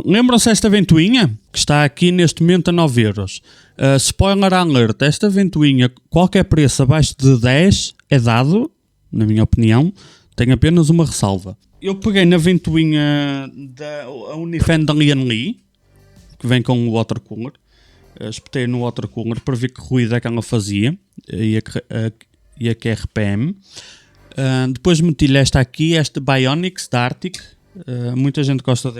Lembram-se desta ventoinha? Que está aqui neste momento a 9€. Spoiler alert, esta ventoinha, qualquer preço abaixo de 10 é dado, na minha opinião, tem apenas uma ressalva. Eu peguei na ventoinha da Unifan da Lian Li, que vem com o water cooler. Espetei no water cooler para ver que ruído é que ela fazia e a que RPM. Depois meti-lhe esta aqui, esta Bionics da Arctic. Muita gente gosta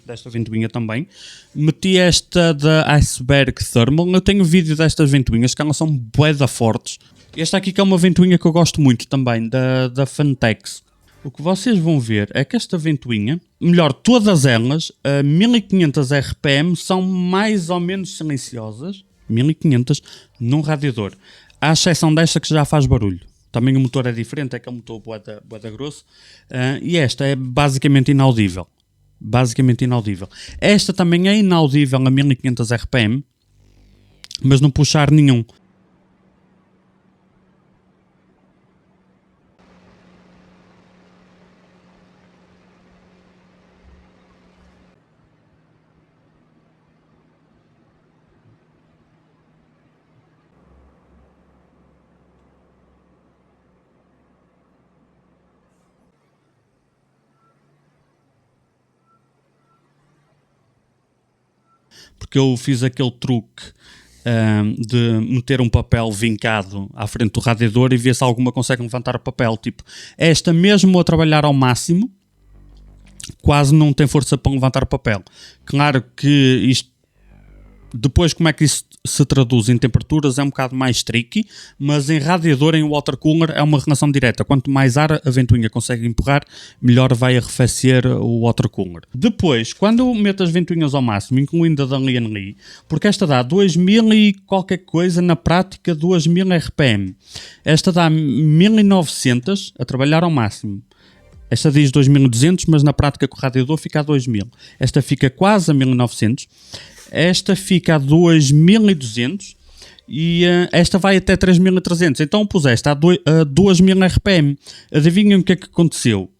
desta ventoinha também. Meti esta da Iceberg Thermal. Eu tenho vídeo destas ventoinhas que elas são bué da fortes. Esta aqui que é uma ventoinha que eu gosto muito também, da Fantex. O que vocês vão ver é que esta ventoinha, melhor, todas elas, a 1500 RPM, são mais ou menos silenciosas, 1500, num radiador. À exceção desta que já faz barulho. Também o motor é diferente, é que é um motor bué da grosso. E esta é basicamente inaudível. Basicamente inaudível. Esta também é inaudível a 1500 RPM, mas não puxar nenhum. Porque eu fiz aquele truque de meter um papel vincado à frente do radiador e ver se alguma consegue levantar o papel. Tipo, esta mesmo a trabalhar ao máximo, quase não tem força para levantar o papel. Claro que isto, depois como é que isso se traduz em temperaturas é um bocado mais tricky, mas em radiador, em water cooler, é uma relação direta. Quanto mais ar a ventoinha consegue empurrar, melhor vai arrefecer o water cooler. Depois, quando eu meto as ventoinhas ao máximo, incluindo a da Lian Li, porque esta dá 2000 e qualquer coisa, na prática 2000 RPM. Esta dá 1900 a trabalhar ao máximo. Esta diz 2200, mas na prática com o radiador fica a 2000. Esta fica quase a 1900. Esta fica a 2200 e esta vai até 3300. Então pus esta a 2000 RPM. Adivinhem o que é que aconteceu?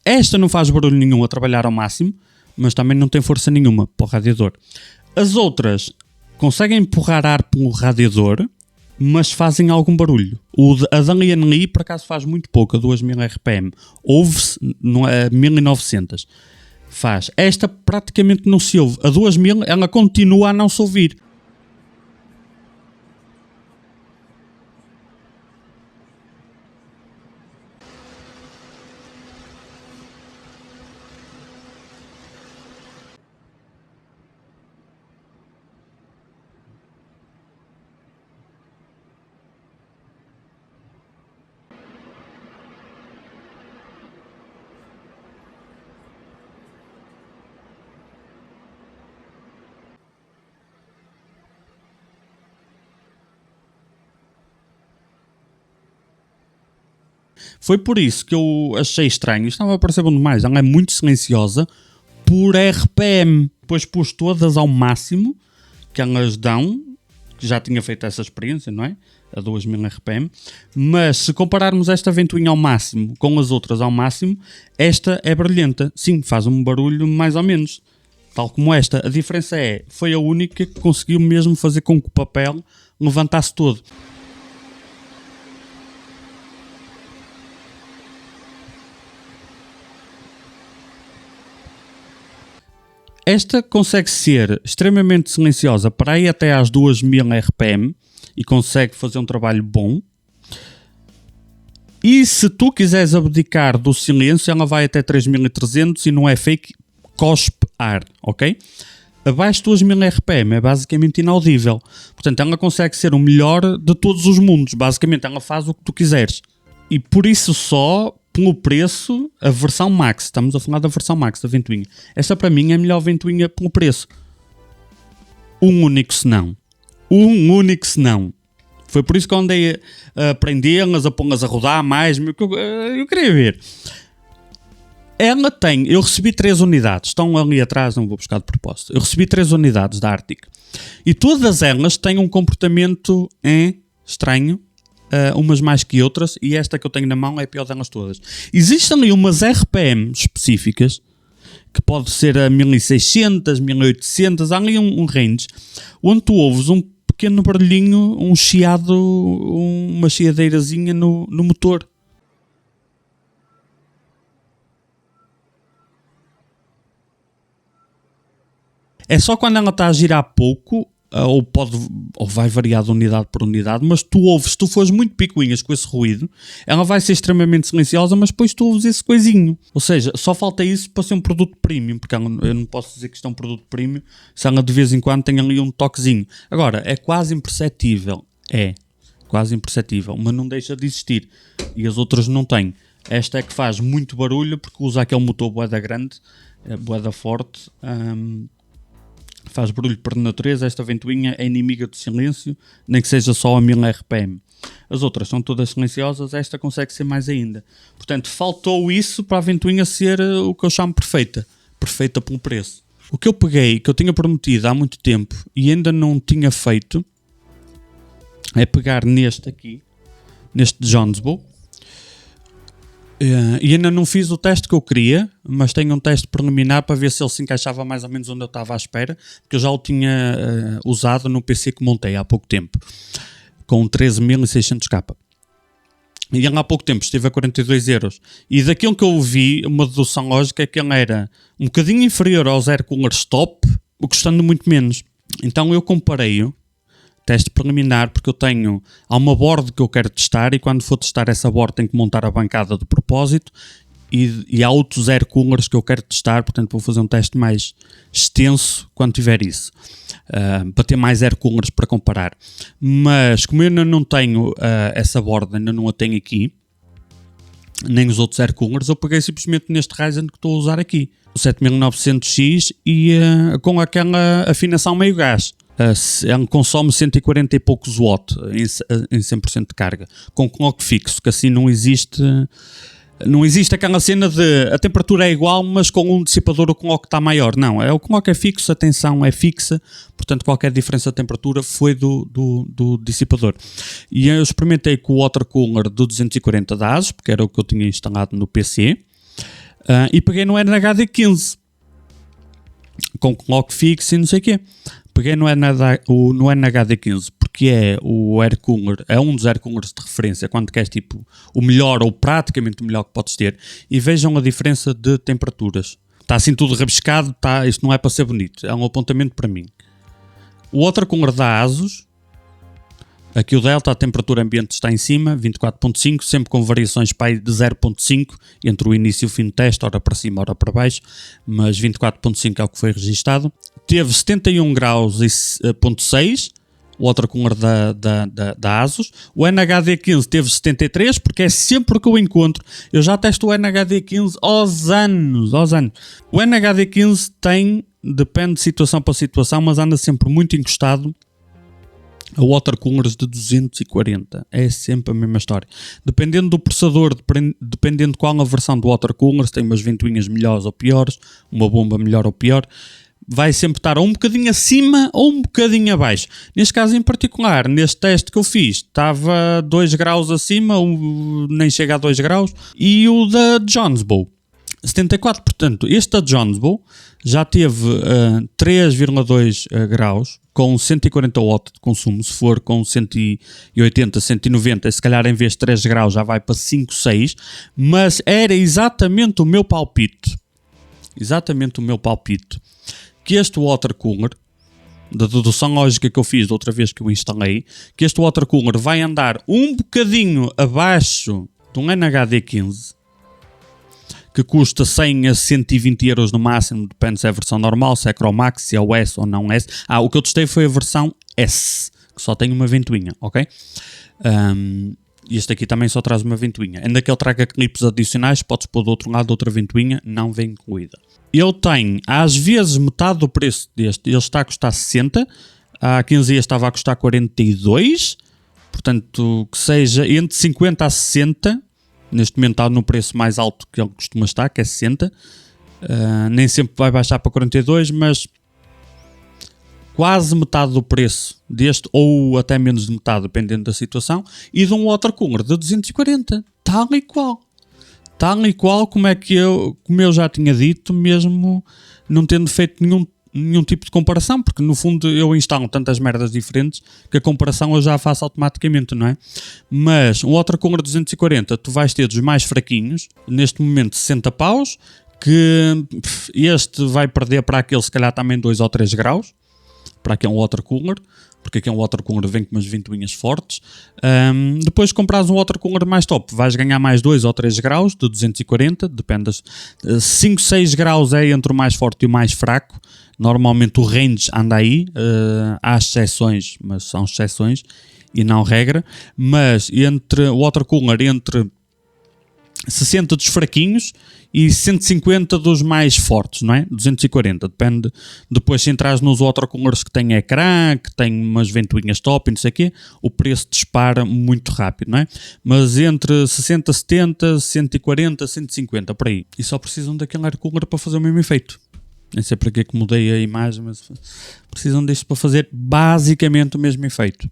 Esta não faz barulho nenhum a trabalhar ao máximo, mas também não tem força nenhuma para o radiador. As outras conseguem empurrar ar pelo radiador, mas fazem algum barulho. A da Lian Li, por acaso, faz muito pouco, a 2000 RPM. Ouve-se a 1900. Faz. Esta praticamente não se ouve. A 2000 ela continua a não se ouvir. Foi por isso que eu achei estranho. Isto estava a parecer bom demais. Ela é muito silenciosa por RPM. Depois pus todas ao máximo que elas dão. Que já tinha feito essa experiência, não é? A 2000 RPM. Mas se compararmos esta ventoinha ao máximo com as outras ao máximo, esta é brilhante. Sim, faz um barulho mais ou menos. Tal como esta. A diferença foi a única que conseguiu mesmo fazer com que o papel levantasse todo. Esta consegue ser extremamente silenciosa para ir até às 2000 RPM e consegue fazer um trabalho bom. E se tu quiseres abdicar do silêncio, ela vai até 3300 e não é fake, cospe ar, ok? Abaixo de 2000 RPM é basicamente inaudível. Portanto, ela consegue ser o melhor de todos os mundos. Basicamente, ela faz o que tu quiseres. E por isso só, pelo preço, a versão Max. Estamos a falar da versão Max da ventoinha. Esta para mim é a melhor ventoinha pelo preço. Um único senão. Foi por isso que eu andei a prendê-las, a pô-las a rodar mais. Eu queria ver. Ela tem... Eu recebi 3 unidades. Estão ali atrás, não vou buscar de propósito. Eu recebi 3 unidades da Arctic. E todas elas têm um comportamento estranho. Umas mais que outras. E esta que eu tenho na mão é a pior delas todas. Existem ali umas RPM específicas que pode ser a 1600, 1800, há ali um range, onde tu ouves um pequeno barulhinho, um chiado, uma chiadeirazinha no motor. É só quando ela está a girar pouco, ou vai variar de unidade por unidade, mas tu ouves, se tu fores muito picuinhas com esse ruído, ela vai ser extremamente silenciosa, mas depois tu ouves esse coisinho. Ou seja, só falta isso para ser um produto premium, porque eu não posso dizer que isto é um produto premium se ela de vez em quando tem ali um toquezinho. Agora, é quase imperceptível, mas não deixa de existir, e as outras não têm. Esta é que faz muito barulho, porque usa aquele motor bué grande, bué forte, faz barulho por natureza. Esta ventoinha é inimiga do silêncio, nem que seja só a 1000 RPM. As outras são todas silenciosas, esta consegue ser mais ainda. Portanto, faltou isso para a ventoinha ser o que eu chamo perfeita pelo preço. O que eu peguei, que eu tinha prometido há muito tempo e ainda não tinha feito, é pegar neste aqui, neste Jonesbow. E ainda não fiz o teste que eu queria, mas tenho um teste preliminar para ver se ele se encaixava mais ou menos onde eu estava à espera, porque eu já o tinha usado no PC que montei há pouco tempo, com 13.600K. E ele há pouco tempo esteve a 42€. E daquilo que eu vi, uma dedução lógica é que ele era um bocadinho inferior aos air coolers top, custando muito menos. Então eu comparei-o, teste preliminar, porque há uma board que eu quero testar, e quando for testar essa board tenho que montar a bancada de propósito, e há outros air coolers que eu quero testar, portanto vou fazer um teste mais extenso quando tiver isso, para ter mais air coolers para comparar. Mas como eu ainda não tenho essa board, ainda não a tenho aqui, nem os outros air coolers, eu peguei simplesmente neste Ryzen que estou a usar aqui, o 7900X, e com aquela afinação meio gás. Ele consome 140 e poucos watts em 100% de carga, com clock fixo, que assim não existe aquela cena de a temperatura é igual, mas com um dissipador o clock está maior. Não, o clock é fixo, a tensão é fixa, portanto qualquer diferença de temperatura foi do dissipador. E eu experimentei com o water cooler do 240 da ASUS, porque era o que eu tinha instalado no PC, e peguei no NHD15 com clock fixo e não sei o quê. Peguei no NHD15 porque é o air cooler, é um dos air coolers de referência quando queres tipo o melhor ou praticamente o melhor que podes ter, e vejam a diferença de temperaturas. Está assim tudo rabiscado, isto não é para ser bonito, é um apontamento para mim. O water cooler da ASUS, aqui o delta, a temperatura ambiente está em cima, 24.5, sempre com variações de 0.5 entre o início e o fim do teste, ora para cima, ora para baixo, mas 24.5 é o que foi registado. Teve 71 graus e 0.6, o water cooler da ASUS. O NHD15 teve 73, porque é sempre que eu encontro. Eu já testo o NHD15 aos anos. O NHD15 depende de situação para situação, mas anda sempre muito encostado a water coolers de 240. É sempre a mesma história. Dependendo do processador, dependendo de qual a versão do water cooler, se tem umas ventoinhas melhores ou piores, uma bomba melhor ou pior, vai sempre estar um bocadinho acima ou um bocadinho abaixo. Neste caso em particular, neste teste que eu fiz, estava 2 graus acima, nem chega a 2 graus, e o da Jonesbow 74, portanto, este da Jonesbow já teve 3,2 graus, com 140 watts de consumo. Se for com 180, 190, se calhar em vez de 3 graus já vai para 5, 6, mas era exatamente o meu palpite, que este water cooler, da dedução lógica que eu fiz da outra vez que eu instalei, que este water cooler vai andar um bocadinho abaixo de um NHD15, que custa 100 a 120 euros no máximo, depende se é a versão normal, se é Chromax, se é o S ou não S. O que eu testei foi a versão S, que só tem uma ventoinha, ok? Este aqui também só traz uma ventoinha. Ainda que ele traga clipes adicionais, podes pôr do outro lado outra ventoinha, não vem incluída. Ele tem, às vezes, metade do preço deste. Ele está a custar 60, há 15 dias estava a custar 42, portanto, que seja entre 50 a 60. Neste momento está no preço mais alto que ele costuma estar, que é 60. Nem sempre vai baixar para 42, mas quase metade do preço deste, ou até menos de metade, dependendo da situação, e de um water cooler de 240, tal e qual. tal e qual como eu já tinha dito, mesmo não tendo feito nenhum tipo de comparação, porque no fundo eu instalo tantas merdas diferentes que a comparação eu já faço automaticamente, não é? Mas um watercooler 240 tu vais ter dos mais fraquinhos, neste momento 60 paus, que este vai perder para aquele se calhar também 2 ou 3 graus, para aqui é um watercooler, porque aqui é um watercooler vem com umas ventoinhas fortes. Depois de comprares um watercooler mais top, vais ganhar mais 2 ou 3 graus de 240, depende, 5, 6 graus é entre o mais forte e o mais fraco. Normalmente o range anda aí, há exceções, mas são exceções e não regra. Mas entre o watercooler entre 60 dos fraquinhos e 150 dos mais fortes, não é? 240, depende. Depois se entras nos watercoolers que têm ecrã, que têm umas ventoinhas top e não sei o quê, o preço dispara muito rápido, não é? Mas entre 60, 70, 140, 150, por aí. E só precisam daquele air cooler para fazer o mesmo efeito. Nem sei para que mudei a imagem, mas precisam disto para fazer basicamente o mesmo efeito.